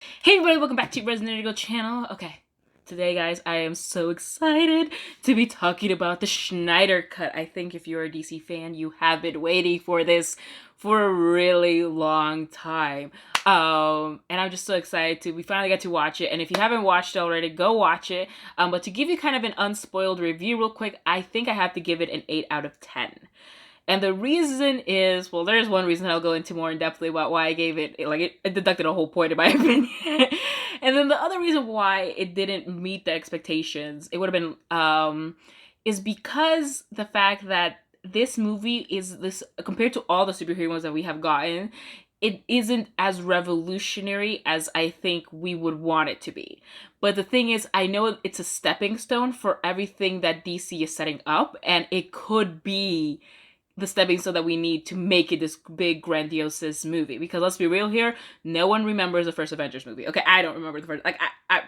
Hey everybody, welcome back to Resident Evil channel. Okay, today guys, I am so excited to be talking about the Snyder Cut. I think if you're a DC fan, you have been waiting for this for a really long time. And I'm just so excited we finally got to watch it. And if you haven't watched it already, go watch it. But to give you kind of an unspoiled review real quick, I think I have to give it an 8 out of 10. And the reason is, well, there's one reason I'll go into more in depthly about why I gave it, it deducted a whole point in my opinion. And then the other reason why it didn't meet the expectations, it would have been, is because the fact that this movie is this, compared to all the superhero ones that we have gotten, it isn't as revolutionary as I think we would want it to be. But the thing is, I know it's a stepping stone for everything that DC is setting up, and it could be the stepping stone that we need to make it this big grandiose movie. Because let's be real here, no one remembers the first Avengers movie. Okay, I don't remember the first, I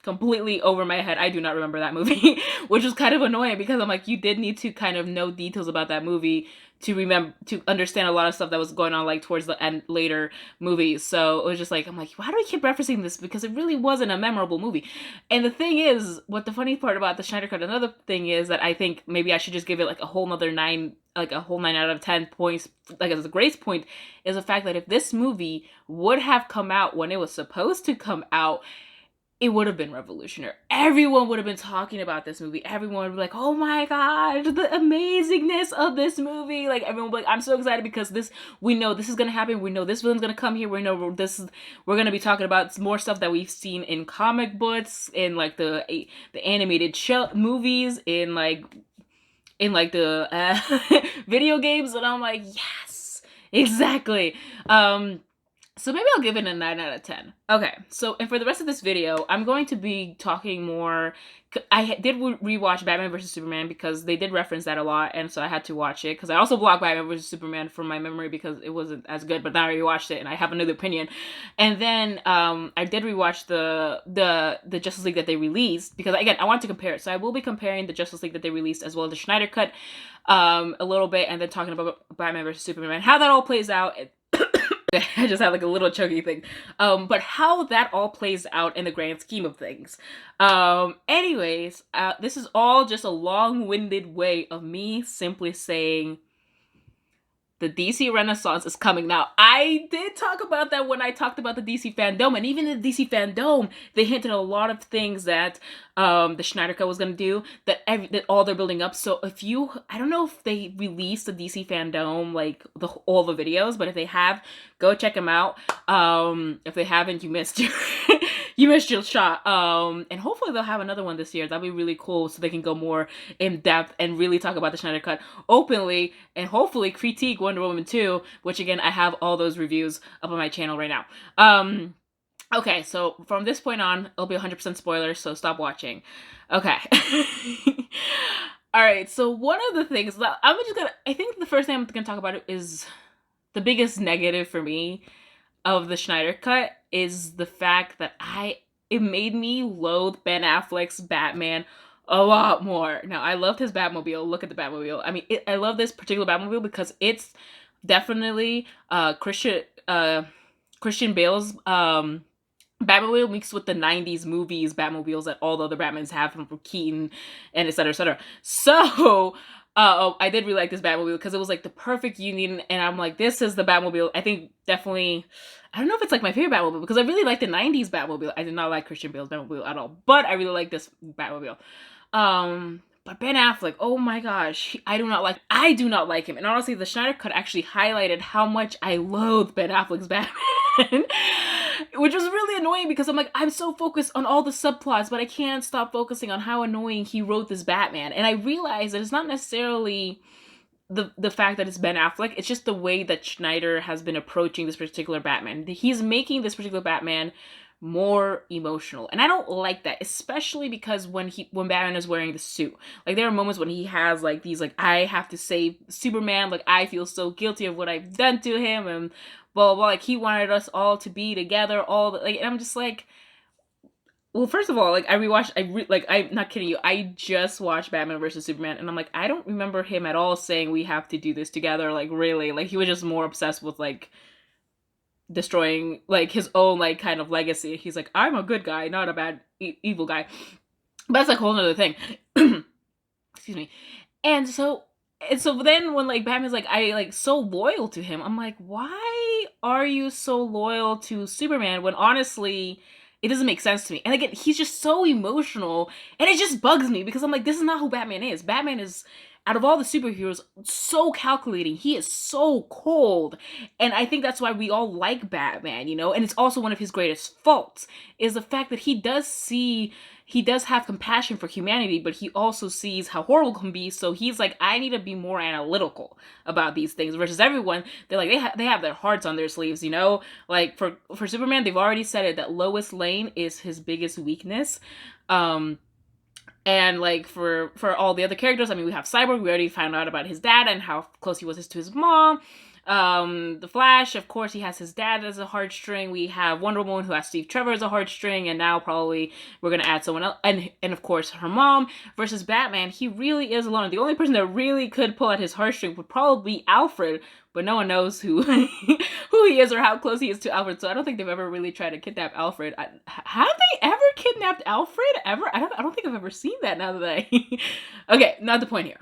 completely over my head, I do not remember that movie. Which is kind of annoying because I'm like, you did need to kind of know details about that movie to remember, to understand a lot of stuff that was going on like towards the end later movies. So it was just like, I'm like, why do I keep referencing this? Because it really wasn't a memorable movie. And the thing is, what the funny part about the Snyder Cut, another thing is that I think maybe I should just give it like a whole nother 9, like a whole 9 out of 10 points, like as a grace point, is the fact that if this movie would have come out when it was supposed to come out, it would have been revolutionary. Everyone would have been talking about this movie. Everyone would be like, oh my god, the amazingness of this movie. Like, everyone would be like, I'm so excited because we know this is gonna happen. We know this villain's gonna come here. We know we're gonna be talking about more stuff that we've seen in comic books, in like the animated movies, in the video games. And I'm like, yes, exactly. So maybe I'll give it a 9 out of 10. Okay, so and for the rest of this video, I'm going to be talking more. I did rewatch Batman vs. Superman because they did reference that a lot, and so I had to watch it because I also blocked Batman vs. Superman from my memory because it wasn't as good, but now I rewatched it and I have another opinion. And then I did rewatch the Justice League that they released because, again, I want to compare it. So I will be comparing the Justice League that they released as well as the Snyder Cut a little bit, and then talking about Batman vs. Superman, how that all plays out. I just had like a little choky thing. But how that all plays out in the grand scheme of things. Anyways, this is all just a long-winded way of me simply saying the DC Renaissance is coming. Now, I did talk about that when I talked about the DC fandom, and even in the DC fandom, they hinted at a lot of things that the Snyder Cut was going to do, that all they're building up. So if you, I don't know if they released the DC fandom, like all the videos, but if they have, go check them out. If they haven't, you missed your, you missed your shot. And hopefully they'll have another one this year. That'd be really cool, so they can go more in depth and really talk about the Snyder Cut openly, and hopefully critique Wonder Woman 2, which again, I have all those reviews up on my channel right now. Okay, so from this point on, it'll be 100% spoilers, so stop watching. Okay. Alright, so one of the things that I think the first thing I'm gonna talk about is the biggest negative for me of the Snyder Cut is the fact that it made me loathe Ben Affleck's Batman a lot more. Now, I loved his Batmobile. Look at the Batmobile. I mean, I love this particular Batmobile because it's definitely Christian Bale's Batmobile mixed with the 90s movies Batmobiles that all the other Batmans have from Keaton and et cetera, et cetera. So, I did really like this Batmobile because it was like the perfect union, and I'm like, this is the Batmobile. I think definitely, I don't know if it's like my favorite Batmobile because I really like the 90s Batmobile. I did not like Christian Bale's Batmobile at all, but I really like this Batmobile. But Ben Affleck, oh my gosh, I do not like him. And honestly, the Snyder Cut actually highlighted how much I loathe Ben Affleck's Batman. Which was really annoying because I'm like, I'm so focused on all the subplots, but I can't stop focusing on how annoying he wrote this Batman. And I realized that it's not necessarily the fact that it's Ben Affleck, it's just the way that Snyder has been approaching this particular Batman. He's making this particular Batman more emotional, and I don't like that, especially because when Batman is wearing the suit, like there are moments when he has like these like, I have to save Superman, like I feel so guilty of what I've done to him, and blah blah blah, like he wanted us all to be together, and I'm just like, well, first of all, like I rewatched, I'm not kidding you, I just watched Batman versus Superman, and I'm like, I don't remember him at all saying we have to do this together, like really, like he was just more obsessed with like destroying like his own like kind of legacy. He's like, I'm a good guy, not a bad evil guy. But that's like a whole other thing. Excuse me. And so then when like Batman's like, I like so loyal to him, I'm like, why are you so loyal to Superman when honestly it doesn't make sense to me? And again, he's just so emotional and it just bugs me because I'm like, this is not who Batman is. Batman is, out of all the superheroes, so calculating. He is so cold. And I think that's why we all like Batman, you know? And it's also one of his greatest faults is the fact that he does have compassion for humanity, but he also sees how horrible it can be. So he's like, I need to be more analytical about these things. Versus everyone, they're like they have their hearts on their sleeves, you know. Like for Superman, they've already said it that Lois Lane is his biggest weakness. And like for all the other characters, I mean, we have Cyborg. We already found out about his dad and how close he was to his mom. The Flash, of course, he has his dad as a heartstring. We have Wonder Woman, who has Steve Trevor as a heartstring, and now probably we're gonna add someone else, and of course her mom. Versus Batman, he really is alone. The only person that really could pull at his heartstring would probably be Alfred, but no one knows who who he is or how close he is to Alfred. So I don't think they've ever really tried to kidnap Alfred. Have they ever kidnapped Alfred? Ever? I don't think I've ever seen that. Now that I okay, not the point here.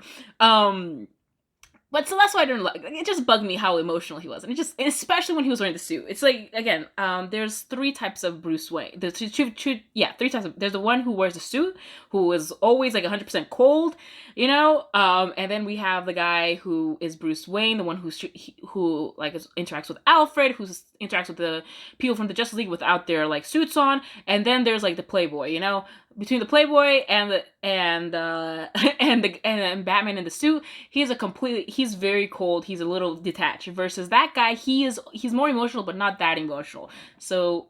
But so that's why I didn't like it. Just bugged me how emotional he was, and especially when he was wearing the suit. It's like, again, there's three types of Bruce Wayne. There's three types of. There's the one who wears the suit, who is always like 100% cold, you know. And then we have the guy who is Bruce Wayne, the one who like interacts with Alfred, who interacts with the people from the Justice League without their like suits on. And then there's like the Playboy, you know. Between the Playboy and and Batman in the suit, he's very cold. He's a little detached. Versus that guy, he's more emotional, but not that emotional. So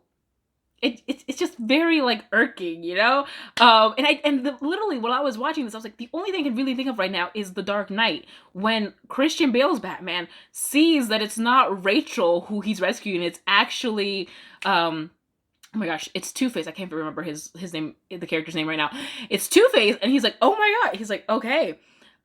it's just very like irking, you know. Literally while I was watching this, I was like, the only thing I can really think of right now is The Dark Knight, when Christian Bale's Batman sees that it's not Rachel who he's rescuing, it's actually oh my gosh, it's Two-Face. I can't remember his name, the character's name right now. It's Two-Face, and he's like, oh my god. He's like, okay,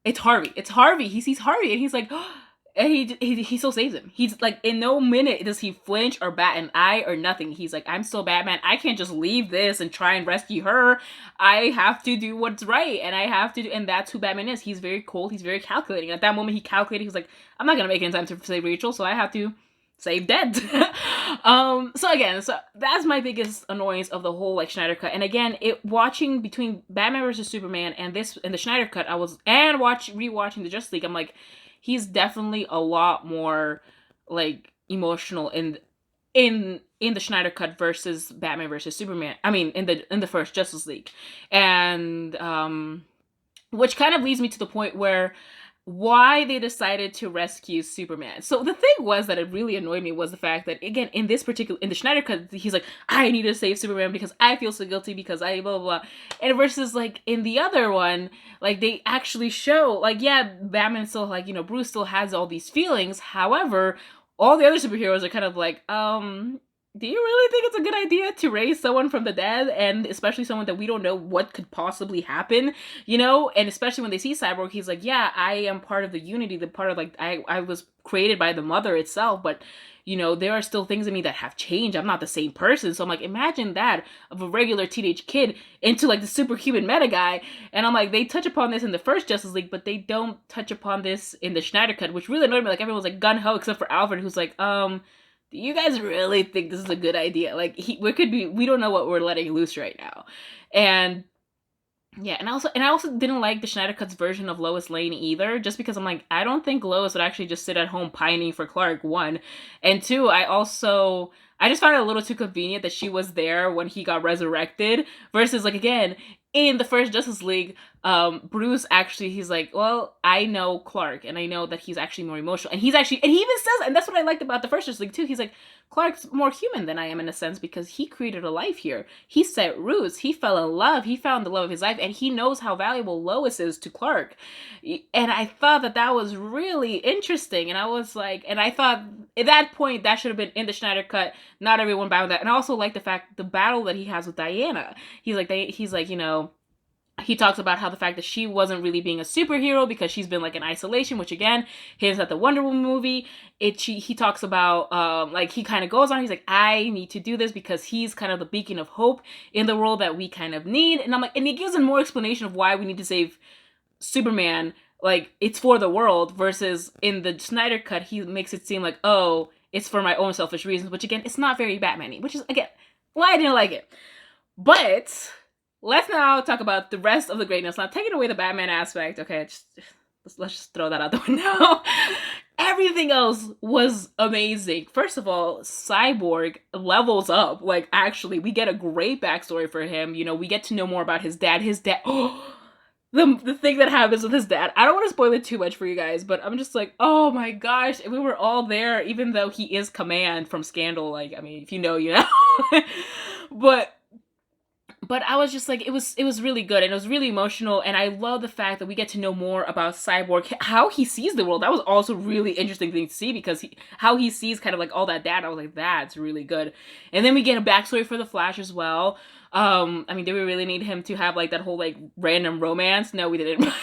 it's Harvey. It's Harvey. He sees Harvey, and he's like, oh, and he still saves him. He's like, in no minute does he flinch or bat an eye or nothing. He's like, I'm still Batman. I can't just leave this and try and rescue her. I have to do what's right, and I have to do, and that's who Batman is. He's very cold. He's very calculating. At that moment, he calculated. He was like, I'm not gonna make it in time to save Rachel, so I have to save dead. So that's my biggest annoyance of the whole like Snyder Cut. And again, watching between Batman versus Superman and the Snyder Cut, rewatching the Justice League, I'm like, he's definitely a lot more like emotional in the Snyder Cut versus Batman versus Superman. I mean, in the first Justice League. And which kind of leads me to the point where why they decided to rescue Superman. So the thing was that it really annoyed me was the fact that, again, in the Snyder Cut, he's like, I need to save Superman because I feel so guilty because I blah, blah, blah. And versus, like, in the other one, like, they actually show, like, yeah, Batman still, like, you know, Bruce still has all these feelings. However, all the other superheroes are kind of like, do you really think it's a good idea to raise someone from the dead, and especially someone that we don't know what could possibly happen, you know? And especially when they see Cyborg, he's like, yeah, I am part of the unity, the part of like, I was created by the mother itself, but you know, there are still things in me that have changed. I'm not the same person. So I'm like, imagine that of a regular teenage kid into like the superhuman meta guy. And I'm like, they touch upon this in the first Justice League, but they don't touch upon this in the Snyder Cut, which really annoyed me. Like, everyone was like gun ho except for Alfred, who's like, do you guys really think this is a good idea? Like, we don't know what we're letting loose right now. And yeah, and I also didn't like the Snyder Cut's version of Lois Lane either, just because I'm like, I don't think Lois would actually just sit at home pining for Clark, one. And two, I just found it a little too convenient that she was there when he got resurrected, versus, like, again, in the first Justice League, Bruce actually, he's like, well, I know Clark, and I know that he's actually more emotional, and he even says, and that's what I liked about the first Justice League too, he's like, Clark's more human than I am in a sense, because he created a life here. He set roots, he fell in love, he found the love of his life, and he knows how valuable Lois is to Clark. And I thought that was really interesting, and I was like, and I thought, at that point, that should have been in the Snyder Cut, not everyone bound that. And I also like the battle that he has with Diana. He's like, you know, he talks about how the fact that she wasn't really being a superhero because she's been like in isolation, which again hints at the Wonder Woman movie. He talks about like he kind of goes on. He's like, I need to do this because he's kind of the beacon of hope in the world that we kind of need. And I'm like, and he gives a more explanation of why we need to save Superman. Like it's for the world versus in the Snyder cut, he makes it seem like, oh, it's for my own selfish reasons, which again, it's not very Batman-y, which is again why I didn't like it. But let's now talk about the rest of the greatness. Now, taking away the Batman aspect, okay, let's just throw that out the window. Everything else was amazing. First of all, Cyborg levels up. Like, actually, we get a great backstory for him. You know, we get to know more about his dad. The thing that happens with his dad. I don't want to spoil it too much for you guys, but I'm just like, oh my gosh, we were all there, even though he is Command from Scandal. Like, I mean, if you know, you know. But I was just like, it was really good, and it was really emotional, and I love the fact that we get to know more about Cyborg, how he sees the world. That was also really interesting thing to see, because how he sees kind of like all that data. I was like, that's really good. And then we get a backstory for the Flash as well. I mean, did we really need him to have like that whole like random romance? No, we didn't.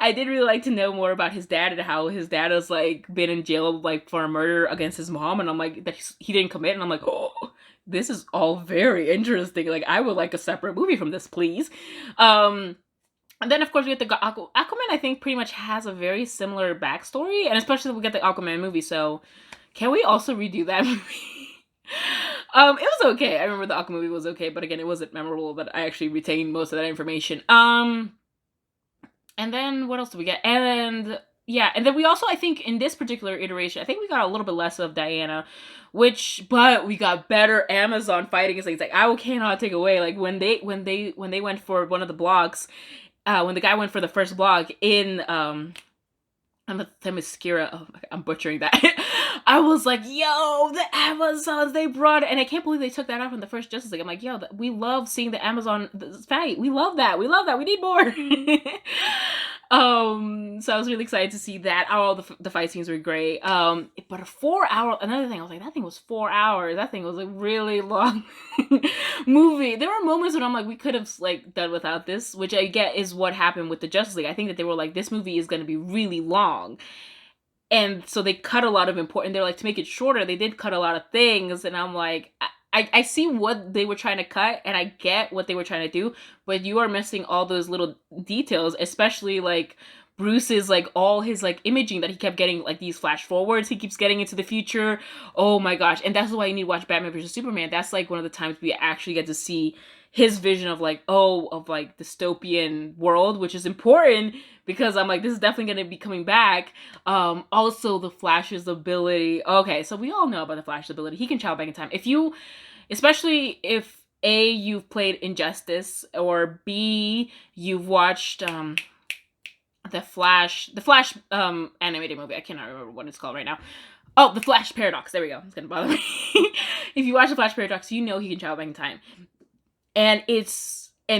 I did really like to know more about his dad and how his dad has like been in jail like for a murder against his mom, and I'm like that he didn't commit, and I'm like, oh, this is all very interesting. Like, I would like a separate movie from this, please. And then, of course, we get the Aquaman. I think pretty much has a very similar backstory, and especially we get the Aquaman movie. So, can we also redo that movie? It was okay. I remember the Aquaman movie was okay, but again, it wasn't memorable. But I actually retained most of that information. And then what else do we get? And then we also, I think, in this particular iteration, I think we got a little bit less of Diana, but we got better Amazon fighting. It's like I cannot take away, like when they went for one of the blocks, when the guy went for the first block in the Themyscira. Oh my God, I'm butchering that. I was like, yo, the Amazons, they brought it. And I can't believe they took that out from the first Justice League. I'm like, yo, we love seeing the Amazon fight. We love that. We need more. So I was really excited to see that. All the fight scenes were great. But a 4 hour, another thing, I was like, that thing was 4 hours. That thing was a really long movie. There were moments when I'm like, we could have like done without this, which I get is what happened with the Justice League. I think that they were like, this movie is going to be really long. And so they cut a lot of important, they're like, to make it shorter, they did cut a lot of things. And I'm like, I see what they were trying to cut, and I get what they were trying to do, but you are missing all those little details, especially like Bruce's, like all his like imaging that he kept getting, like these flash forwards he keeps getting into the future. Oh my gosh. And that's why you need to watch Batman vs Superman. That's like one of the times we actually get to see his vision of like, of like dystopian world, which is important because I'm like, this is definitely going to be coming back. Also the Flash's ability. Okay, so we all know about the Flash's ability. He can travel back in time. Especially if A, you've played Injustice, or B, you've watched the Flash animated movie. I cannot remember what it's called right now. Oh, the Flash Paradox. There we go. It's gonna bother me. If you watch the Flash Paradox, you know he can travel back in time. And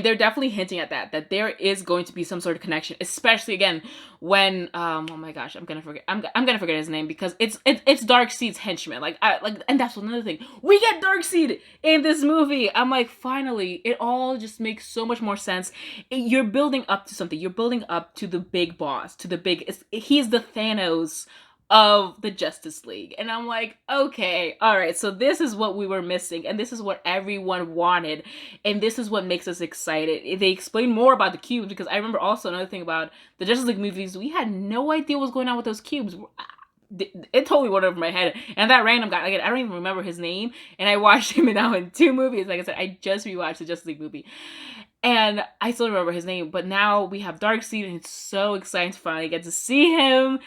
they're definitely hinting at that there is going to be some sort of connection, especially again when oh my gosh, I'm gonna forget his name, because it's Darkseid's henchman. And that's another thing. We get Darkseid in this movie. I'm like, finally, it all just makes so much more sense. You're building up to something. You're building up to the big boss, he's the Thanos of the Justice League. And I'm like, okay, all right, so this is what we were missing, and this is what everyone wanted, and this is what makes us excited. They explain more about the cubes, because I remember also another thing about the Justice League movies, we had no idea what was going on with those cubes. It totally went over my head. And that random guy, again, I don't even remember his name, and I watched him now in 2 movies. Like I said, I just rewatched the Justice League movie, and I still remember his name. But now we have Darkseid, and it's so exciting to finally get to see him.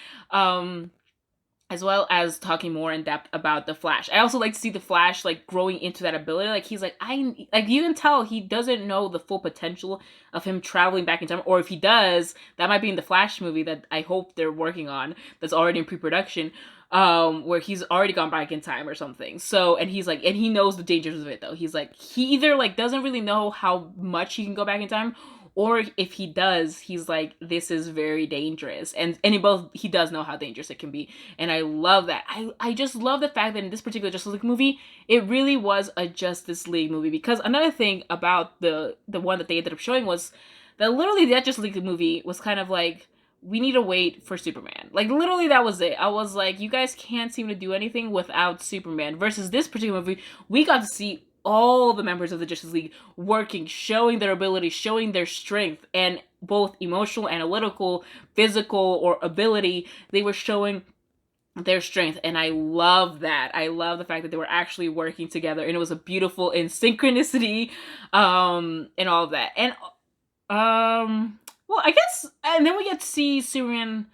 As well as talking more in depth about the Flash. I also like to see the Flash like growing into that ability. Like he's like, you can tell he doesn't know the full potential of him traveling back in time. Or if he does, that might be in the Flash movie that I hope they're working on, that's already in pre-production, where he's already gone back in time or something. So, and he's like, and he knows the dangers of it though. He's like, he either like doesn't really know how much he can go back in time, or if he does, he's like, this is very dangerous. And he does know how dangerous it can be. And I love that. I just love the fact that in this particular Justice League movie, it really was a Justice League movie. Because another thing about the one that they ended up showing was that literally that Justice League movie was kind of like, we need to wait for Superman. Like, literally, that was it. I was like, you guys can't seem to do anything without Superman. Versus this particular movie, we got to see all the members of the Justice League working, showing their ability, showing their strength, and both emotional, analytical, physical, or ability, they were showing their strength. And I love that. I love the fact that they were actually working together, and it was a beautiful in synchronicity, and all of that. And well, I guess, and then we get to see Superman.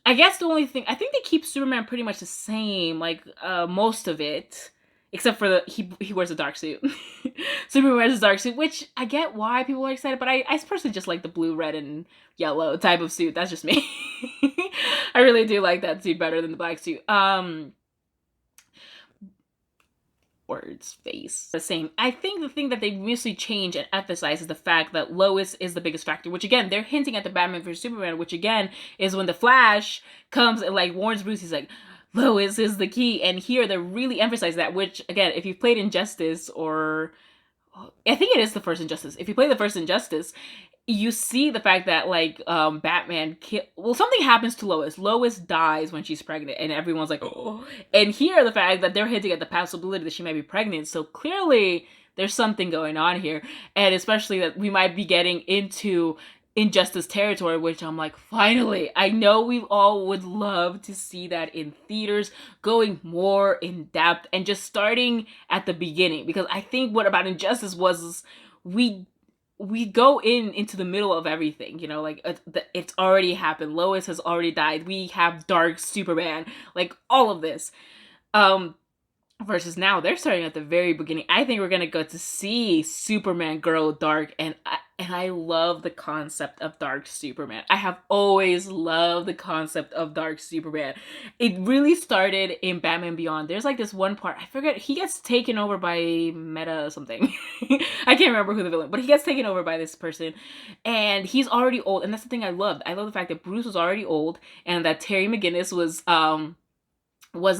I guess the only thing, I think they keep Superman pretty much the same, like most of it, except for he wears a dark suit. Superman wears a dark suit, which I get why people are excited, but I personally just like the blue, red, and yellow type of suit. That's just me. I really do like that suit better than the black suit. Words, face, the same. I think the thing that they mostly change and emphasize is the fact that Lois is the biggest factor, which again, they're hinting at the Batman vs Superman, which again is when the Flash comes and like warns Bruce, he's like, Lois is the key. And here they're really emphasizing that, which again, if you've played Injustice, or I think it is the first Injustice, if you play the first Injustice, you see the fact that like Batman something happens to Lois dies when she's pregnant, and everyone's like, oh. And here the fact that they're hinting at the possibility that she might be pregnant, so clearly there's something going on here. And especially that we might be getting into Injustice territory, which I'm like, finally. I know we all would love to see that in theaters, going more in depth and just starting at the beginning, because I think what about Injustice was we go into the middle of everything, you know, like it's already happened. Lois has already died. We have Dark Superman, like all of this. Versus now they're starting at the very beginning. I think we're gonna go to see Superman grow dark, and I love the concept of Dark Superman. I have always loved the concept of Dark Superman. It really started in Batman Beyond. There's like this one part, I forget, he gets taken over by Meta something. I can't remember who the villain, but he gets taken over by this person, and he's already old. And that's the thing I loved. I love the fact that Bruce was already old, and that Terry McGinnis was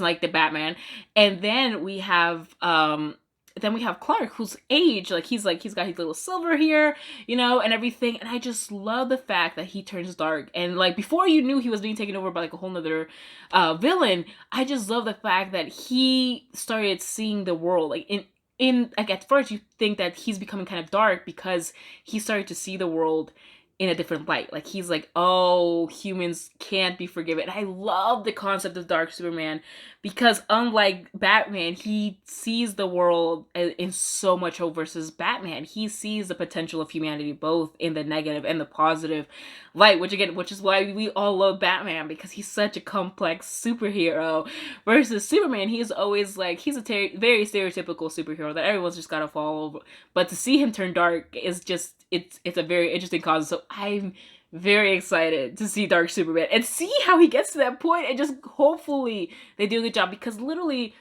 like the Batman. And then we have Clark, who's aged, like he's got his little silver here, you know, and everything. And I just love the fact that he turns dark, and like before you knew he was being taken over by like a whole nother villain. I just love the fact that he started seeing the world like in like at first you think that he's becoming kind of dark because he started to see the world in a different light. Like he's like, oh, humans can't be forgiven. And I love the concept of Dark Superman, because unlike Batman, he sees the world in so much hope. Versus Batman, he sees the potential of humanity both in the negative and the positive light, which is why we all love Batman, because he's such a complex superhero. Versus Superman, he's always like, he's a very stereotypical superhero that everyone's just gotta follow over. But to see him turn dark is just, it's a very interesting cause. So I'm very excited to see Dark Superman and see how he gets to that point, and just hopefully they do a good job, because literally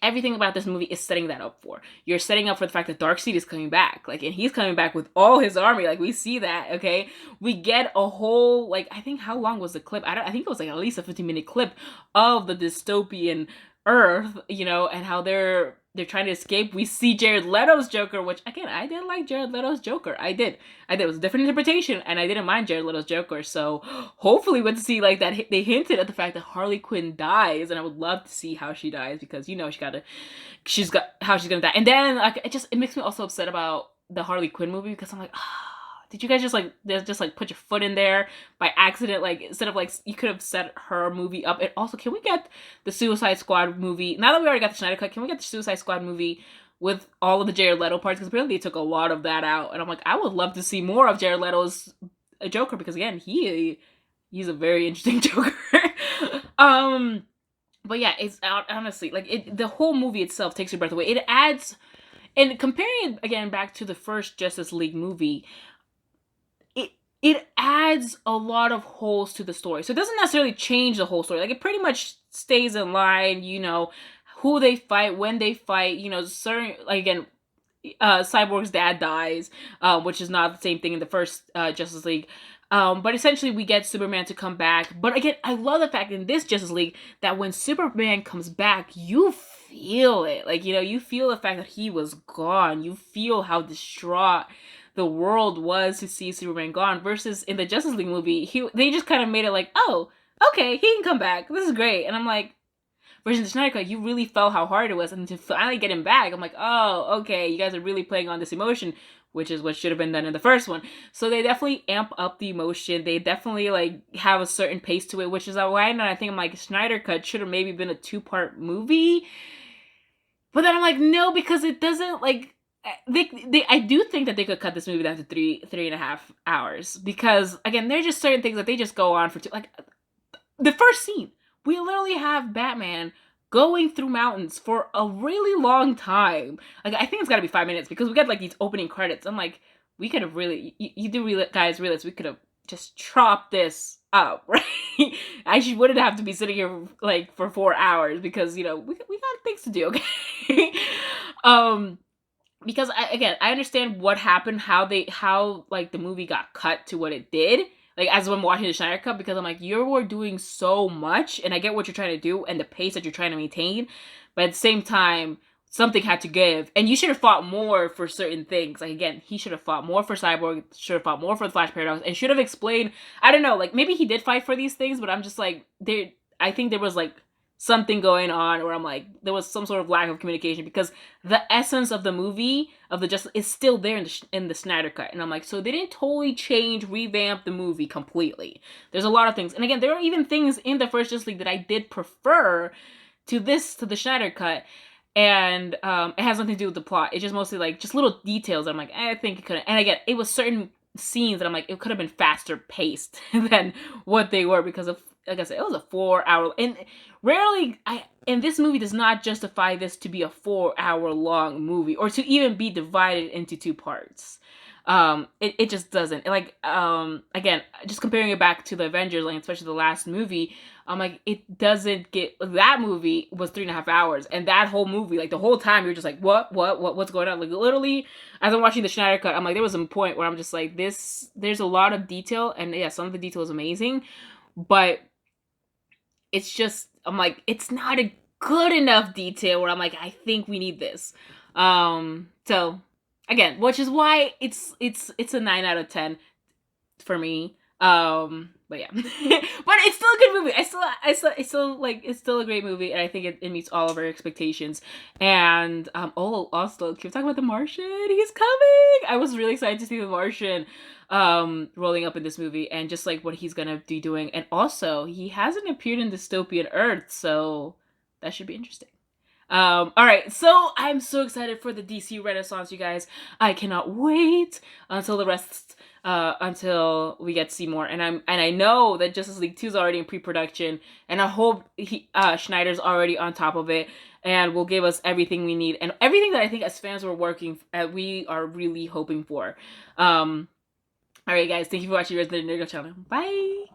everything about this movie is setting that up for. You're setting up for the fact that Darkseid is coming back, like, and he's coming back with all his army. Like, we see that, okay? We get a whole, like, I think, how long was the clip? I think it was like at least a 15-minute clip of the dystopian Earth, you know, and how they're trying to escape. We see Jared Leto's Joker, which again, I did like Jared Leto's Joker. I did. It was a different interpretation, and I didn't mind Jared Leto's Joker. So hopefully we'll see like that. They hinted at the fact that Harley Quinn dies, and I would love to see how she dies, because you know she's gonna die. And then like it makes me also upset about the Harley Quinn movie, because I'm like, did you guys just put your foot in there by accident? Like, instead of like, you could have set her movie up. And also, can we get the Suicide Squad movie? Now that we already got the Snyder Cut, can we get the Suicide Squad movie with all of the Jared Leto parts? Because apparently they took a lot of that out. And I'm like, I would love to see more of Jared Leto's Joker, because again, he's a very interesting Joker. But yeah, it's honestly, like, the whole movie itself takes your breath away. It adds, and comparing it again back to the first Justice League movie, it adds a lot of holes to the story. So it doesn't necessarily change the whole story. Like, it pretty much stays in line, you know, who they fight, when they fight, you know, certain, like, again, Cyborg's dad dies, which is not the same thing in the first Justice League. But essentially we get Superman to come back. But again, I love the fact in this Justice League that when Superman comes back, you feel it. Like, you know, you feel the fact that he was gone. You feel how distraught the world was to see Superman gone, versus in the Justice League movie, they just kind of made it like, oh, okay, he can come back. This is great. And I'm like, versus the Snyder Cut, you really felt how hard it was, and to finally get him back, I'm like, oh, okay, you guys are really playing on this emotion, which is what should have been done in the first one. So they definitely amp up the emotion. They definitely like have a certain pace to it, which is why now I think I'm like, Snyder Cut should have maybe been a 2-part movie. But then I'm like, no, because it doesn't like I do think that they could cut this movie down to 3.5 hours, because again, there's just certain things that they just go on for like the first scene. We literally have Batman going through mountains for a really long time. Like, I think it's got to be 5 minutes, because we got like these opening credits. I'm like, we could have really, you do guys realize we could have just chopped this up, right? I wouldn't have to be sitting here like for 4 hours, because we got things to do, okay? Because I understand what happened, how like the movie got cut to what it did, like as I'm watching the Snyder Cut, because I'm like, you were doing so much, and I get what you're trying to do and the pace that you're trying to maintain, but at the same time, something had to give, and you should have fought more for certain things. Like, again, he should have fought more for Cyborg, should have fought more for the Flash Paradox, and should have explained. I don't know, like maybe he did fight for these things, but I'm just like, I think there was like something going on where I'm like, there was some sort of lack of communication, because the essence of the movie of the Justice is still there in the Snyder Cut, and I'm like, so they didn't totally revamp the movie completely. There's a lot of things, and again, there are even things in the first Justice League that I did prefer to the Snyder Cut, and it has nothing to do with the plot. It's just mostly like just little details that I'm like, I think it could. And again, it was certain scenes that I'm like, it could have been faster paced than what they were, because of, like I said, it was a 4 hour, and rarely and this movie does not justify this to be a 4 hour long movie, or to even be divided into 2 parts. It just doesn't. Like, again, just comparing it back to the Avengers, like especially the last movie, I'm like, it doesn't get, that movie was 3.5 hours, and that whole movie, like the whole time you're just like, what's going on? Like, literally, as I'm watching the Snyder Cut, I'm like, there was a point where I'm just like, there's a lot of detail, and yeah, some of the detail is amazing, but it's just, I'm like, it's not a good enough detail where I'm like, I think we need this. So again, which is why it's a 9 out of 10 for me. But yeah, but it's still a good movie. It's still a great movie, and I think it meets all of our expectations. And also, can we talk about the Martian? He's coming. I was really excited to see the Martian rolling up in this movie, and just like what he's gonna be doing. And also, he hasn't appeared in Dystopian Earth, so that should be interesting. All right, so I'm so excited for the DC Renaissance, you guys. I cannot wait until until we get to see more. And I know that Justice League 2 is already in pre-production, and I hope Schneider's already on top of it and will give us everything we need, and everything that I think as fans we are really hoping for. All right, guys, thank you for watching Resident Nerd Channel. Bye.